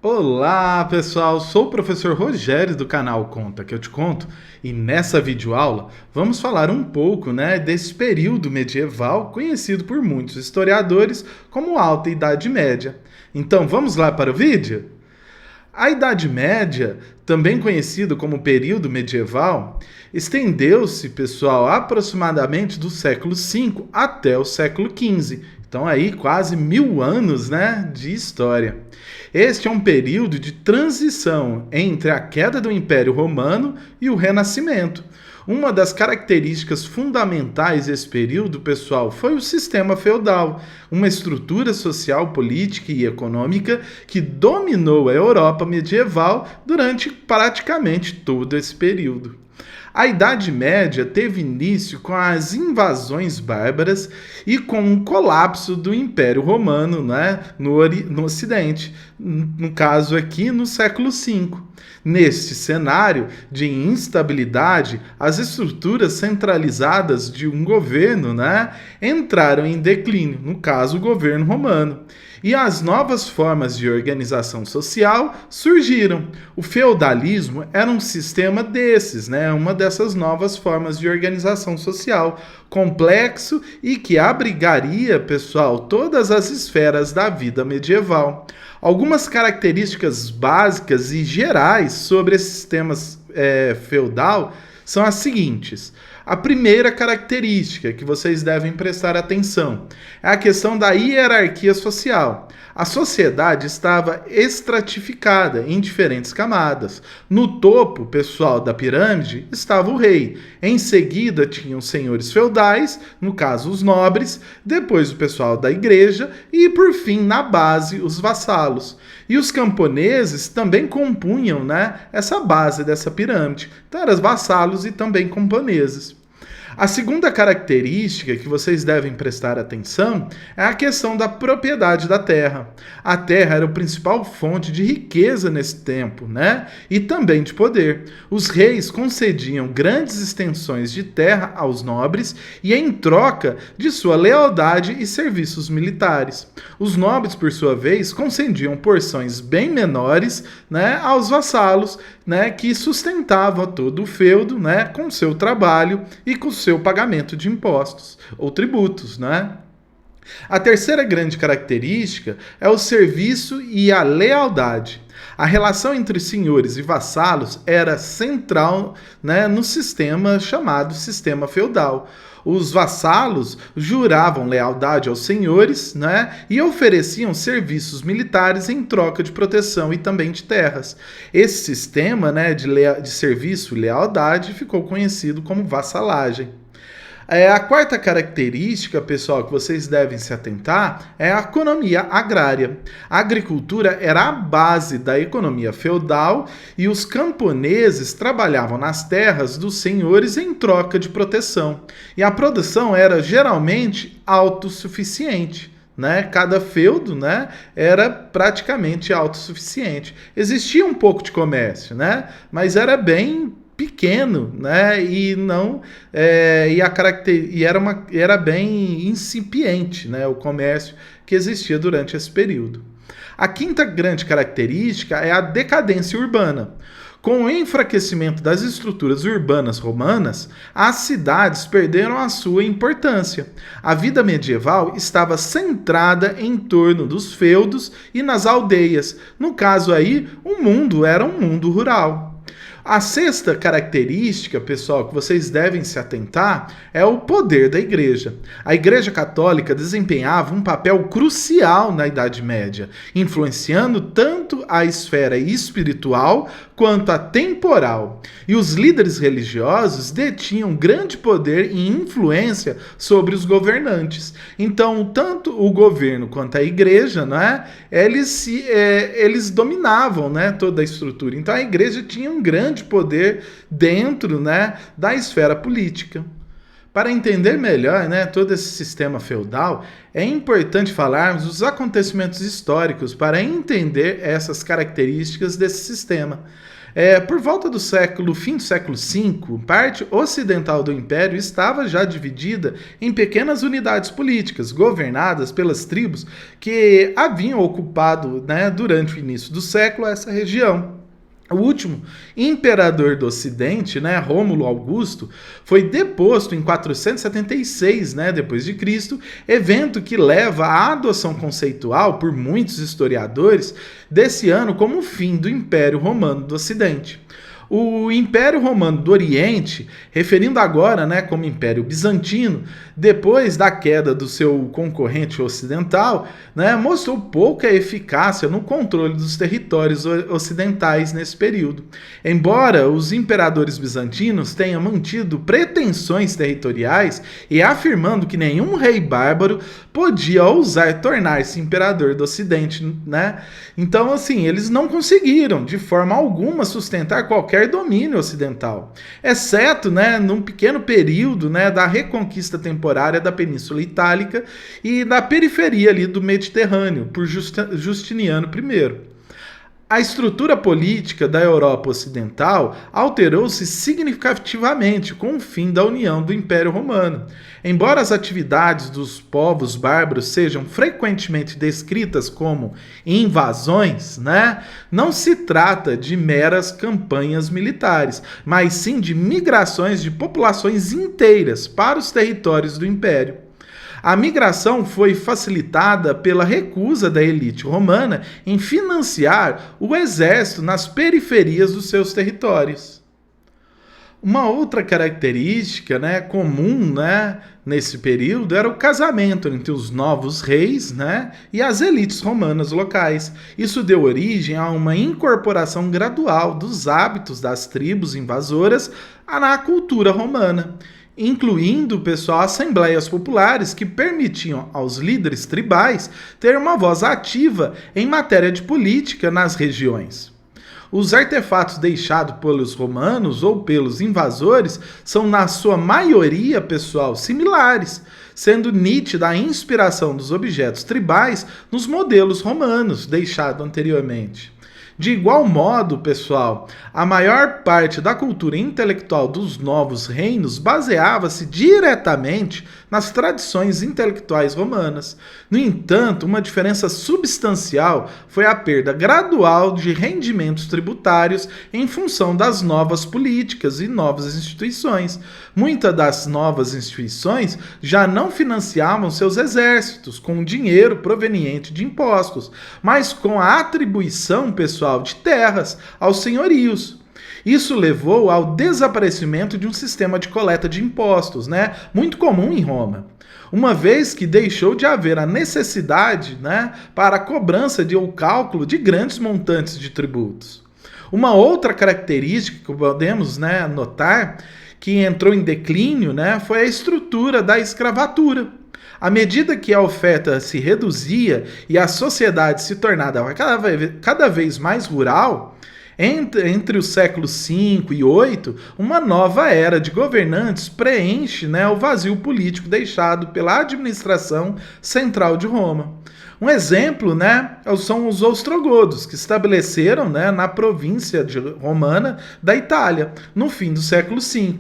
Olá pessoal, sou o professor Rogério do canal Conta que eu te conto e nessa videoaula vamos falar um pouco desse período medieval conhecido por muitos historiadores como Alta Idade Média. Então vamos lá para o vídeo? A Idade Média, também conhecido como período medieval, estendeu-se, pessoal, aproximadamente do século V até o século XV. Então aí quase 1000 anos, de história. Este é um período de transição entre a queda do Império Romano e o Renascimento. Uma das características fundamentais desse período, pessoal, foi o sistema feudal, uma estrutura social, política e econômica que dominou a Europa medieval durante praticamente todo esse período. A Idade Média teve início com as invasões bárbaras e com o colapso do Império Romano no Ocidente, no caso aqui no século V. Neste cenário de instabilidade, as estruturas centralizadas de um governo entraram em declínio, no caso o governo romano. E as novas formas de organização social surgiram. O feudalismo era um sistema desses, uma dessas novas formas de organização social, complexo e que abrigaria, pessoal, todas as esferas da vida medieval. Algumas características básicas e gerais sobre esse sistema feudal são as seguintes. A primeira característica que vocês devem prestar atenção é a questão da hierarquia social. A sociedade estava estratificada em diferentes camadas. No topo, pessoal, da pirâmide estava o rei. Em seguida tinham os senhores feudais, no caso os nobres, depois o pessoal da igreja e, por fim, na base, os vassalos. E os camponeses também compunham essa base dessa pirâmide. Então eram vassalos e também camponeses. A segunda característica que vocês devem prestar atenção é a questão da propriedade da terra. A terra era a principal fonte de riqueza nesse tempo, e também de poder. Os reis concediam grandes extensões de terra aos nobres e em troca de sua lealdade e serviços militares. Os nobres, por sua vez, concediam porções bem menores, aos vassalos, que sustentavam todo o feudo, com seu trabalho e com seu pagamento de impostos ou tributos, A terceira grande característica é o serviço e a lealdade. A relação entre senhores e vassalos era central, no sistema chamado sistema feudal. Os vassalos juravam lealdade aos senhores, e ofereciam serviços militares em troca de proteção e também de terras. Esse sistema, de serviço e lealdade ficou conhecido como vassalagem. A quarta característica, pessoal, que vocês devem se atentar é a economia agrária. A agricultura era a base da economia feudal e os camponeses trabalhavam nas terras dos senhores em troca de proteção. E a produção era geralmente autossuficiente. Cada feudo era praticamente autossuficiente. Existia um pouco de comércio, mas era bem pequeno, e não era bem incipiente, o comércio que existia durante esse período. A quinta grande característica é a decadência urbana. Com o enfraquecimento das estruturas urbanas romanas, as cidades perderam a sua importância. A vida medieval estava centrada em torno dos feudos e nas aldeias. No caso aí, o mundo era um mundo rural. A sexta característica, pessoal, que vocês devem se atentar é o poder da igreja. A Igreja Católica desempenhava um papel crucial na Idade Média, influenciando tanto a esfera espiritual quanto a temporal. E os líderes religiosos detinham grande poder e influência sobre os governantes. Então, tanto o governo quanto a igreja, eles dominavam toda a estrutura. Então, a igreja tinha um grande poder dentro da esfera política. Para entender melhor todo esse sistema feudal, é importante falarmos dos acontecimentos históricos para entender essas características desse sistema. Por volta do fim do século V, parte ocidental do império estava já dividida em pequenas unidades políticas, governadas pelas tribos que haviam ocupado, né, durante o início do século essa região. O último imperador do Ocidente, né, Rômulo Augusto, foi deposto em 476, né, depois de Cristo, evento que leva à adoção conceitual por muitos historiadores desse ano como o fim do Império Romano do Ocidente. O Império Romano do Oriente, referindo agora, né, como Império Bizantino, depois da queda do seu concorrente ocidental, né, mostrou pouca eficácia no controle dos territórios ocidentais nesse período. Embora os imperadores bizantinos tenham mantido pretensões territoriais e afirmando que nenhum rei bárbaro podia ousar tornar-se imperador do Ocidente, né? Então, assim, eles não conseguiram, de forma alguma, sustentar qualquer domínio ocidental, exceto, né, num pequeno período, né, da reconquista temporária da Península Itálica e da periferia ali do Mediterrâneo, por Justiniano I. A estrutura política da Europa Ocidental alterou-se significativamente com o fim da união do Império Romano. Embora as atividades dos povos bárbaros sejam frequentemente descritas como invasões, né, não se trata de meras campanhas militares, mas sim de migrações de populações inteiras para os territórios do Império. A migração foi facilitada pela recusa da elite romana em financiar o exército nas periferias dos seus territórios. Uma outra característica, né, comum, né, nesse período era o casamento entre os novos reis, né, e as elites romanas locais. Isso deu origem a uma incorporação gradual dos hábitos das tribos invasoras na cultura romana, incluindo, pessoal, assembleias populares que permitiam aos líderes tribais ter uma voz ativa em matéria de política nas regiões. Os artefatos deixados pelos romanos ou pelos invasores são, na sua maioria, pessoal, similares, sendo nítida a inspiração dos objetos tribais nos modelos romanos deixados anteriormente. De igual modo, pessoal, a maior parte da cultura intelectual dos novos reinos baseava-se diretamente nas tradições intelectuais romanas. No entanto, uma diferença substancial foi a perda gradual de rendimentos tributários em função das novas políticas e novas instituições. Muitas das novas instituições já não financiavam seus exércitos com dinheiro proveniente de impostos, mas com a atribuição, pessoal, de terras aos senhorios. Isso levou ao desaparecimento de um sistema de coleta de impostos, né, muito comum em Roma, uma vez que deixou de haver a necessidade, né, para a cobrança ou cálculo de grandes montantes de tributos. Uma outra característica que podemos, né, notar que entrou em declínio, né, foi a estrutura da escravatura. À medida que a oferta se reduzia e a sociedade se tornava cada vez mais rural, entre os séculos V e VIII, uma nova era de governantes preenche, né, o vazio político deixado pela administração central de Roma. Um exemplo, né, são os ostrogodos, que estabeleceram, né, na província romana da Itália, no fim do século V,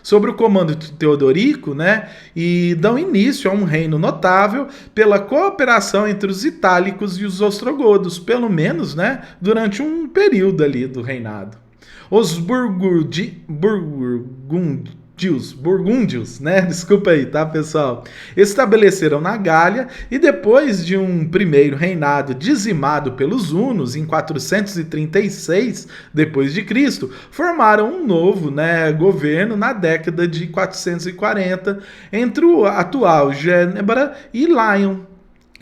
sob o comando de Teodorico, né, e dão início a um reino notável pela cooperação entre os itálicos e os ostrogodos, pelo menos, né, durante um período ali do reinado. Os burgúndios, né? Desculpa aí, tá, pessoal? Estabeleceram na Gália e depois de um primeiro reinado dizimado pelos hunos em 436 depois de Cristo, formaram um novo, né, governo na década de 440 entre o atual Gênebra e Lyon,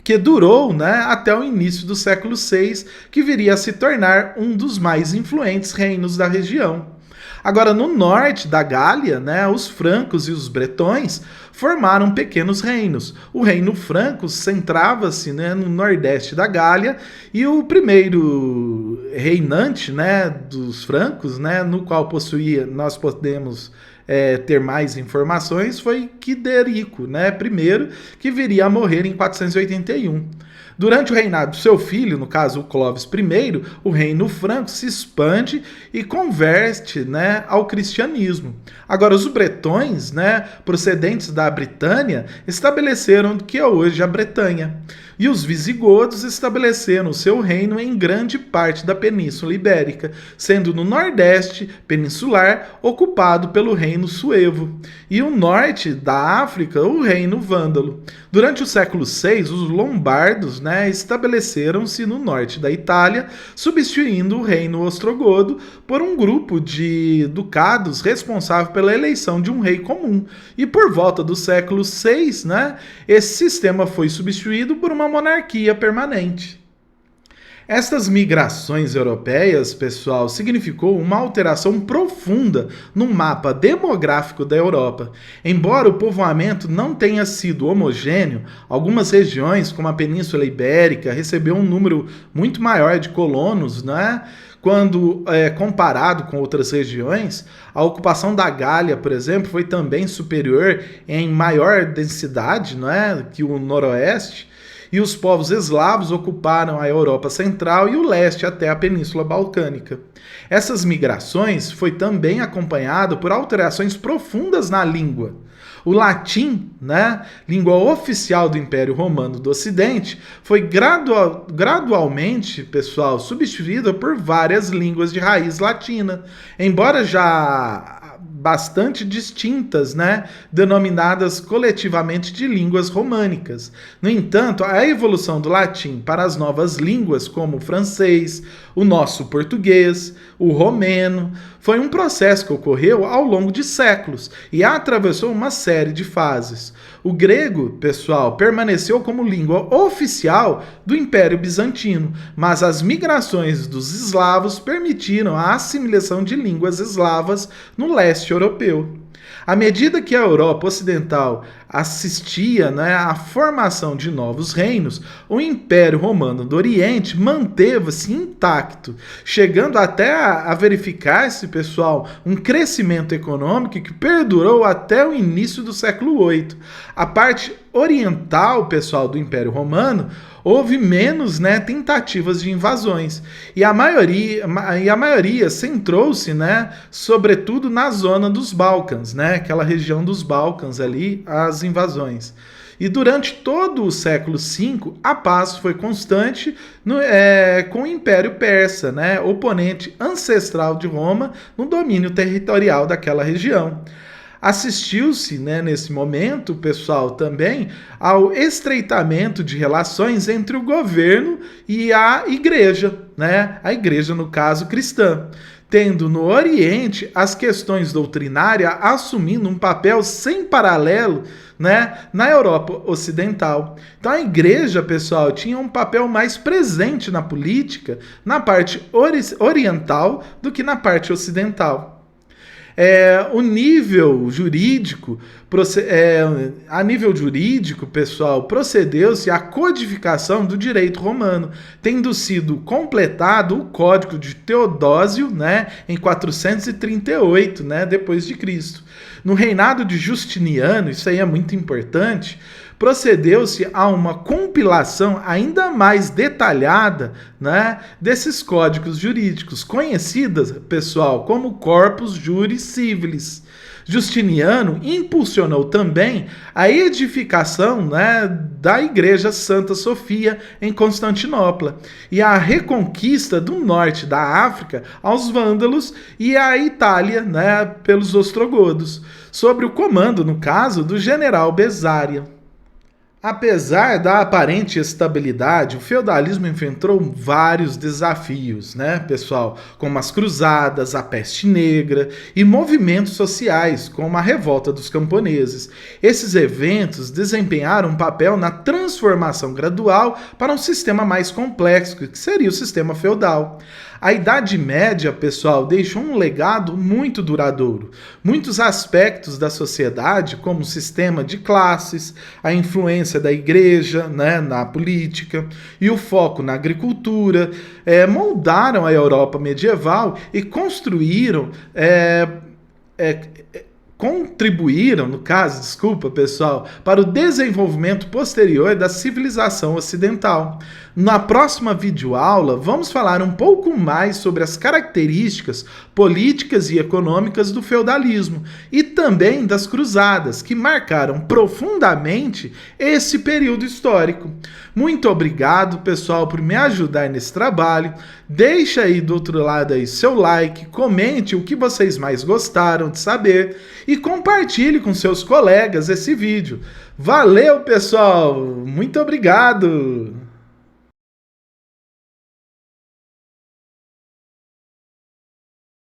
que durou, né, até o início do século VI, que viria a se tornar um dos mais influentes reinos da região. Agora, no norte da Gália, né, os francos e os bretões formaram pequenos reinos. O reino franco centrava-se, né, no nordeste da Gália, e o primeiro reinante, né, dos francos, né, no qual nós podemos ter mais informações, foi Quiderico, né, primeiro, que viria a morrer em 481. Durante o reinado do seu filho, no caso o Clovis I, o reino franco se expande e converte, né, ao cristianismo. Agora, os bretões, né, procedentes da Britânia, estabeleceram o que é hoje a Bretanha. E os visigodos estabeleceram o seu reino em grande parte da Península Ibérica, sendo no nordeste peninsular ocupado pelo reino suevo, e o norte da África o reino vândalo. Durante o século VI, os lombardos, né, estabeleceram-se no norte da Itália, substituindo o reino ostrogodo por um grupo de ducados responsável pela eleição de um rei comum. E por volta do século VI, né, esse sistema foi substituído por uma monarquia permanente. Estas migrações europeias, pessoal, significou uma alteração profunda no mapa demográfico da Europa. Embora o povoamento não tenha sido homogêneo, algumas regiões, como a Península Ibérica, recebeu um número muito maior de colonos, né? Quando comparado com outras regiões, a ocupação da Gália, por exemplo, foi também superior em maior densidade, não é, que o noroeste. E os povos eslavos ocuparam a Europa Central e o leste até a Península Balcânica. Essas migrações foi também acompanhado por alterações profundas na língua. O latim, né, língua oficial do Império Romano do Ocidente, foi gradualmente, pessoal, substituída por várias línguas de raiz latina, embora já bastante distintas, né, denominadas coletivamente de línguas românicas. No entanto, a evolução do latim para as novas línguas, como o francês, o nosso português, o romeno, foi um processo que ocorreu ao longo de séculos e atravessou uma série de fases. O grego, pessoal, permaneceu como língua oficial do Império Bizantino, mas as migrações dos eslavos permitiram a assimilação de línguas eslavas no leste europeu. À medida que a Europa Ocidental assistia, né, à formação de novos reinos, o Império Romano do Oriente manteve-se intacto, chegando até a verificar-se, pessoal, um crescimento econômico que perdurou até o início do século VIII. A parte oriental, pessoal, do Império Romano, houve menos, né, tentativas de invasões. E a maioria centrou-se, né, sobretudo na zona dos Balcãs, né, aquela região dos Balcãs ali, as invasões. E durante todo o século V, a paz foi constante com o Império Persa, né, oponente ancestral de Roma no domínio territorial daquela região. Assistiu-se, né, nesse momento, pessoal, também ao estreitamento de relações entre o governo e a igreja, né? A igreja, no caso, cristã, tendo no Oriente as questões doutrinárias assumindo um papel sem paralelo, né, na Europa Ocidental. Então a igreja, pessoal, tinha um papel mais presente na política, na parte oriental, do que na parte ocidental. O nível jurídico, a nível jurídico, pessoal, procedeu-se à codificação do direito romano, tendo sido completado o Código de Teodósio, né, em 438, né, depois de Cristo. No reinado de Justiniano, isso aí é muito importante, procedeu-se a uma compilação ainda mais detalhada, né, desses códigos jurídicos, conhecidas, pessoal, como Corpus Juris Civilis. Justiniano impulsionou também a edificação, né, da Igreja Santa Sofia em Constantinopla e a reconquista do norte da África aos vândalos e a Itália, né, pelos ostrogodos, sob o comando, no caso, do general Besária. Apesar da aparente estabilidade, o feudalismo enfrentou vários desafios, né, pessoal? Como as cruzadas, a peste negra e movimentos sociais, como a revolta dos camponeses. Esses eventos desempenharam um papel na transformação gradual para um sistema mais complexo, que seria o sistema feudal. A Idade Média, pessoal, deixou um legado muito duradouro. Muitos aspectos da sociedade, como o sistema de classes, a influência da igreja, né, na política e o foco na agricultura, moldaram a Europa medieval e construíram contribuíram, no caso, desculpa pessoal, para o desenvolvimento posterior da civilização ocidental. Na próxima videoaula, vamos falar um pouco mais sobre as características políticas e econômicas do feudalismo e também das cruzadas, que marcaram profundamente esse período histórico. Muito obrigado, pessoal, por me ajudar nesse trabalho. Deixa aí do outro lado aí seu like, comente o que vocês mais gostaram de saber e compartilhe com seus colegas esse vídeo. Valeu, pessoal! Muito obrigado!